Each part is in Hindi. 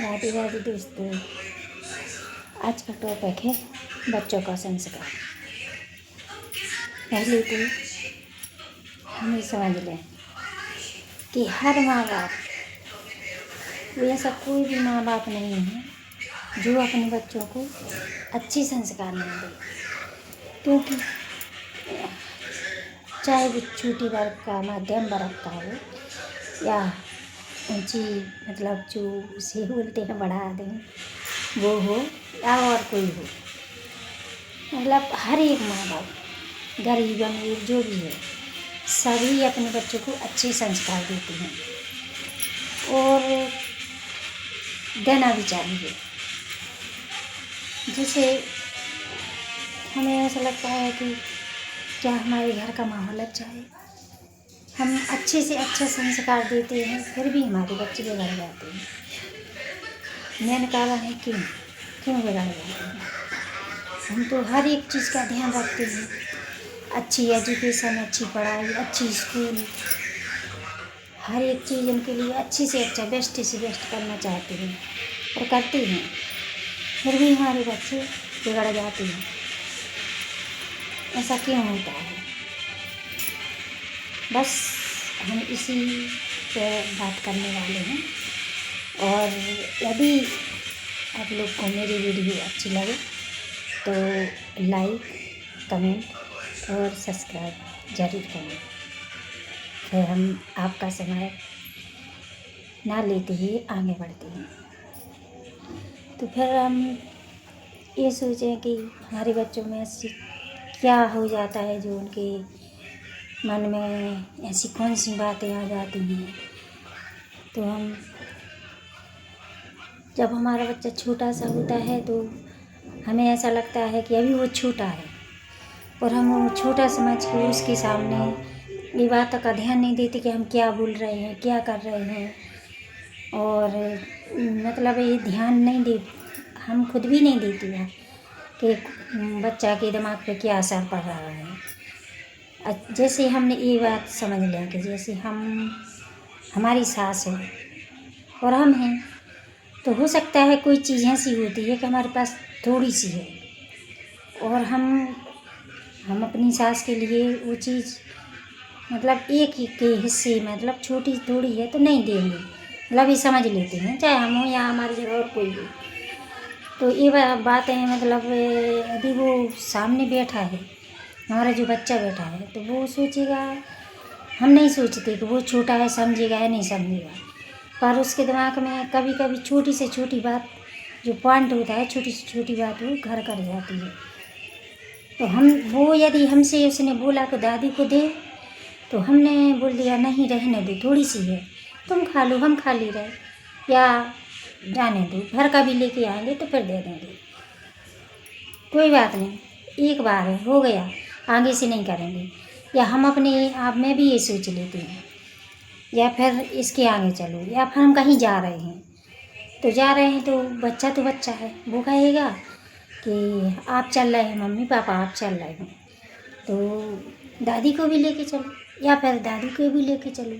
राधे राधे दोस्तों। आज का टॉपिक है बच्चों का संस्कार। पहले तो हमें समझ लें कि हर माँ बाप, ऐसा कोई भी माँ बाप नहीं है जो अपने बच्चों को अच्छी संस्कार नहीं दे, क्योंकि चाहे वो छोटी वर्ग का, मध्यम वर्ग का हो या ऊंची, मतलब जो उसे बोलते हैं बड़ा आदमी वो हो या और कोई हो, मतलब हर एक माँ बाप, गरीब अमीर जो भी है, सभी अपने बच्चों को अच्छे संस्कार देते हैं और देना भी चाहिए। जिसे हमें ऐसा लगता है कि क्या हमारे घर का माहौल अच्छा है, हम अच्छे से अच्छा संस्कार देते हैं, फिर भी हमारे बच्चे बिगड़ जाते हैं। मेन कारण है क्यों बिगड़ जाते हैं। हम तो हर एक चीज़ का ध्यान रखते हैं, अच्छी एजुकेशन, अच्छी पढ़ाई, अच्छी स्कूल, हर एक चीज़ उनके लिए अच्छी से अच्छा, बेस्ट से बेस्ट करना चाहते हैं और करते हैं, फिर भी हमारे बच्चे बिगड़ जाते हैं। ऐसा क्यों होता है? बस हम इसी पे बात करने वाले हैं। और यदि आप लोग को मेरी वीडियो अच्छी लगे तो लाइक, कमेंट और सब्सक्राइब ज़रूर करें। फिर हम आपका समय ना लेते हुए आगे बढ़ते हैं। तो फिर हम ये सोचें कि हमारे बच्चों में ऐसी क्या हो जाता है जो उनके मन में ऐसी कौन सी बातें आ जाती हैं। तो हम, जब हमारा बच्चा छोटा सा होता है तो हमें ऐसा लगता है कि अभी वो छोटा है और हम वो छोटा समझ के उसके सामने ये बातों का ध्यान नहीं देते कि हम क्या बोल रहे हैं, क्या कर रहे हैं, और मतलब ये ध्यान नहीं दे, हम खुद भी नहीं देते हैं कि बच्चा के दिमाग पे क्या असर पड़ रहा है। जैसे हमने ये बात समझ लिया कि जैसे हमारी सास है और हम हैं, तो हो सकता है कोई चीज़ ऐसी होती है कि हमारे पास थोड़ी सी है और हम अपनी सास के लिए वो चीज़, मतलब एक ही के हिस्से, मतलब छोटी थोड़ी है तो नहीं देंगे, मतलब ये समझ लेते हैं, चाहे हम हो या हमारी जगह और कोई हो। तो ये बात है, मतलब यदि वो सामने बैठा है, हमारा जो बच्चा बैठा है, तो वो सोचेगा, हम नहीं सोचते कि वो छोटा है, समझेगा या नहीं समझेगा, पर उसके दिमाग में कभी कभी छोटी से छोटी बात जो पॉइंट होता है, छोटी से छोटी बात वो घर कर जाती है। तो वो यदि हमसे उसने बोला कि दादी को दे, तो हमने बोल दिया नहीं, रहने दो, थोड़ी सी है, तुम खा लो, हम खा ले रहे, या जाने दो, घर का भी लेके आएंगे तो फिर दे देंगे, कोई बात नहीं, एक बार है, हो गया, आगे से नहीं करेंगे। या हम अपने आप में भी ये सोच लेते हैं, या फिर इसके आगे चलो, या फिर हम कहीं जा रहे हैं तो बच्चा है, वो कहेगा कि आप चल रहे हैं मम्मी पापा, आप चल रहे हैं तो दादी को भी लेके चलो, या फिर दादी को भी लेके चलो,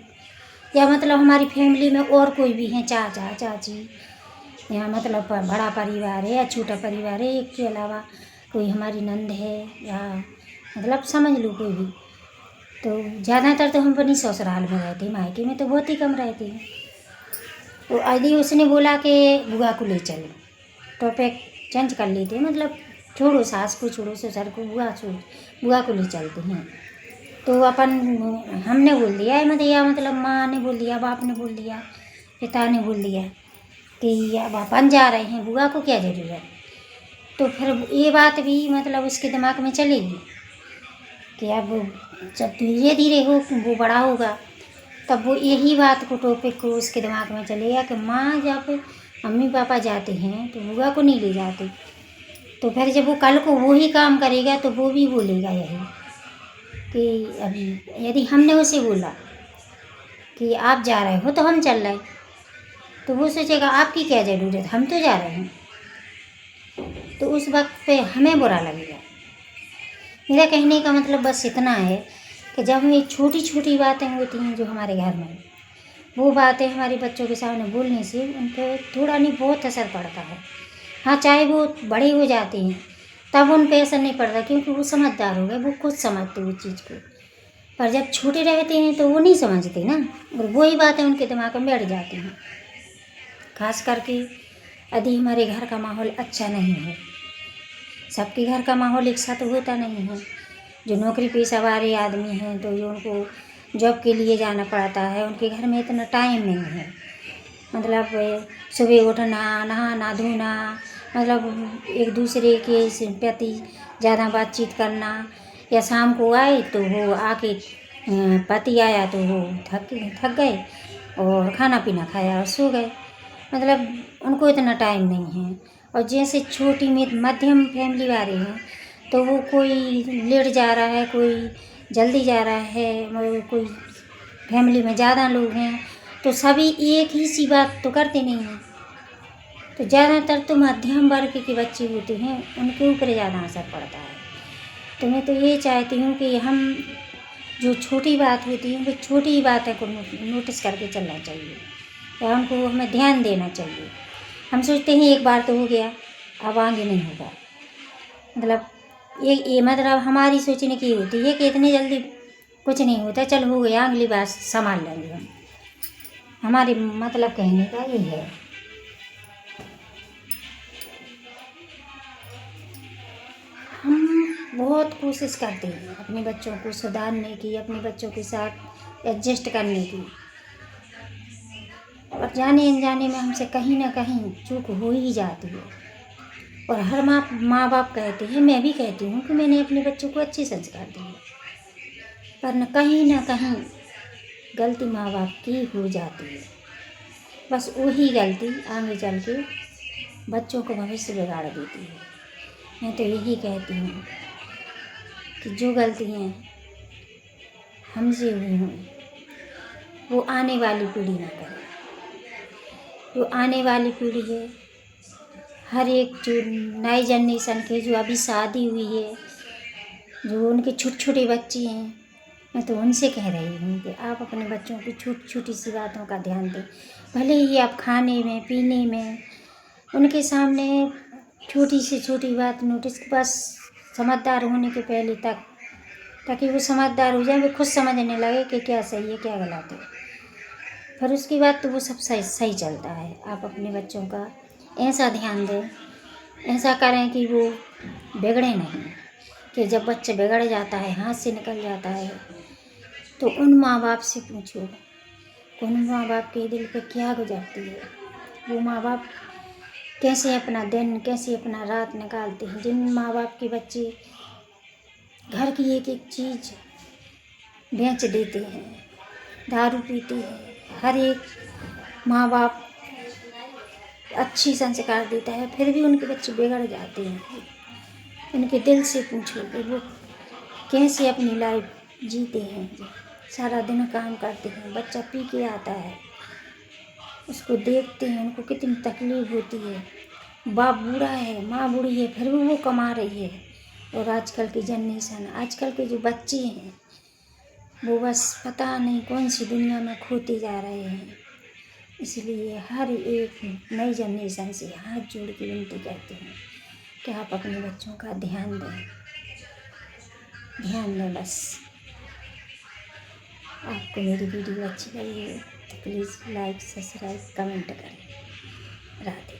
या मतलब हमारी फैमिली में और कोई भी है, चाचा चाची, या मतलब बड़ा परिवार है या छोटा परिवार है, एक के अलावा कोई हमारी नंद है, या मतलब समझ लो कोई भी। तो ज़्यादातर तो हम अपनी ससुराल में रहते हैं, मायके में तो बहुत ही कम रहते हैं। तो यदि उसने बोला कि बुआ को ले चलो, टॉपिक चेंज कर लेते हैं, मतलब छोड़ो, सास को छोड़ो, ससुर को, बुआ को ले चलते हैं। तो हमने बोल दिया है, मतलब माँ ने बोल दिया, बाप ने बोल दिया, पिता ने बोल दिया कि अब अपन जा रहे हैं, बुआ को क्या ज़रूरत। तो फिर ये बात भी मतलब उसके दिमाग में चलेगी कि अब जब धीरे धीरे वो बड़ा होगा, तब वो यही बात को, टॉपिक को उसके दिमाग में चलेगा कि माँ जब मम्मी पापा जाते हैं तो बुआ को नहीं ले जाते। तो फिर जब वो कल को वो ही काम करेगा तो वो भी बोलेगा यही कि अभी यदि हमने उसे बोला कि आप जा रहे हो तो हम चल रहे, तो वो सोचेगा आपकी क्या ज़रूरत, हम तो जा रहे हैं। तो उस वक्त पे हमें बुरा लगेगा। मेरा कहने का मतलब बस इतना है कि जब ये छोटी छोटी बातें होती हैं जो हमारे घर में, वो बातें हमारे बच्चों के सामने बोलने से उन पे थोड़ा नहीं बहुत असर पड़ता है। हाँ, चाहे वो बड़े हो जाते हैं तब उन पे असर नहीं पड़ता, क्योंकि वो समझदार हो गए, वो खुद समझते वो चीज़ को। पर जब छोटे रहते हैं तो वो नहीं समझते ना, और वही बातें उनके दिमाग में बैठ जाती हैं। खास करके यदि हमारे घर का माहौल अच्छा नहीं है, सबके घर का माहौल एक साथ होता नहीं है। जो नौकरी पेशा वाले आदमी हैं तो जो उनको जॉब के लिए जाना पड़ता है, उनके घर में इतना टाइम नहीं है। मतलब सुबह उठना, नहाना धोना, मतलब एक दूसरे के प्रति ज़्यादा बातचीत करना, या शाम को आए तो वो आके पति आया तो वो थक गए और खाना पीना खाया और सो गए। मतलब उनको इतना टाइम नहीं है। और जैसे छोटी मध्यम फैमिली वाले हैं तो वो कोई लेट जा रहा है, कोई जल्दी जा रहा है, मतलब कोई फैमिली में ज़्यादा लोग हैं तो सभी एक ही सी बात तो करते नहीं हैं। तो ज़्यादातर तो मध्यम वर्ग के बच्चे होते हैं, उनके ऊपर ज़्यादा असर पड़ता है। तो मैं तो ये चाहती हूँ कि हम जो छोटी बात होती है वो छोटी ही बातें को नोटिस करके चलना चाहिए, या उनको हमें ध्यान देना चाहिए। हम सोचते हैं एक बार तो हो गया, अब आगे नहीं होगा। मतलब ये मतलब हमारी सोचने की होती है कि इतनी जल्दी कुछ नहीं होता, चल हो गया, अगली बार संभाल लेंगे हम। हमारी मतलब कहने का यही है। हम बहुत कोशिश करते हैं अपने बच्चों को सुधारने की, अपने बच्चों के साथ एडजस्ट करने की, और जाने अनजाने में हमसे कहीं ना कहीं चूक हो ही जाती है। और हर माँ बाप कहते हैं, मैं भी कहती हूँ कि मैंने अपने बच्चों को अच्छे संस्कार दिए, पर न कहीं गलती माँ बाप की हो जाती है। बस वही गलती आगे चल के बच्चों को भविष्य बिगाड़ देती है। मैं तो यही कहती हूँ कि जो गलतियाँ हमसे हुई हों वो आने वाली पीढ़ी ना करे। जो आने वाली पीढ़ी है, हर एक जो नए जनरेशन के जो अभी शादी हुई है, जो उनके छोटे छोटे बच्चे हैं, मैं तो उनसे कह रही हूँ कि आप अपने बच्चों की छोटी छोटी सी बातों का ध्यान दें। भले ही आप खाने में पीने में उनके सामने छोटी से छोटी बात नोटिस, बस समझदार होने के पहले तक, ताकि वो समझदार हो जाए, वो खुद समझने लगे कि क्या सही है क्या गलत है। फिर उसके बाद तो वो सब सही सही चलता है। आप अपने बच्चों का ऐसा ध्यान दें, ऐसा करें कि वो बिगड़े नहीं, कि जब बच्चा बिगड़ जाता है, हाथ से निकल जाता है, तो उन माँ बाप से पूछो, उन माँ बाप के दिल पे क्या गुजरती है। वो माँ बाप कैसे अपना दिन, कैसे अपना रात निकालते हैं। जिन माँ बाप के बच्चे घर की एक एक चीज़ बेच देते हैं, दारू पीते हैं, हर एक माँ बाप अच्छी संस्कार देता है, फिर भी उनके बच्चे बिगड़ जाते हैं। उनके दिल से पूछो कि वो कैसे अपनी लाइफ जीते हैं। सारा दिन काम करते हैं, बच्चा पी के आता है, उसको देखते हैं, उनको कितनी तकलीफ होती है। बाप बूढ़ा है, माँ बूढ़ी है, फिर भी वो कमा रही है। और आजकल की जनरेशन, आजकल के जो बच्चे हैं, वो बस पता नहीं कौन सी दुनिया में खोते जा रहे हैं। इसलिए हर एक नई जनरेशन से हाथ जोड़ के विनती करती हूँ कि आप अपने बच्चों का ध्यान दें, ध्यान दें। बस आपको मेरी वीडियो अच्छी लगी है तो प्लीज़ लाइक सब्सक्राइब कमेंट करें। राधे।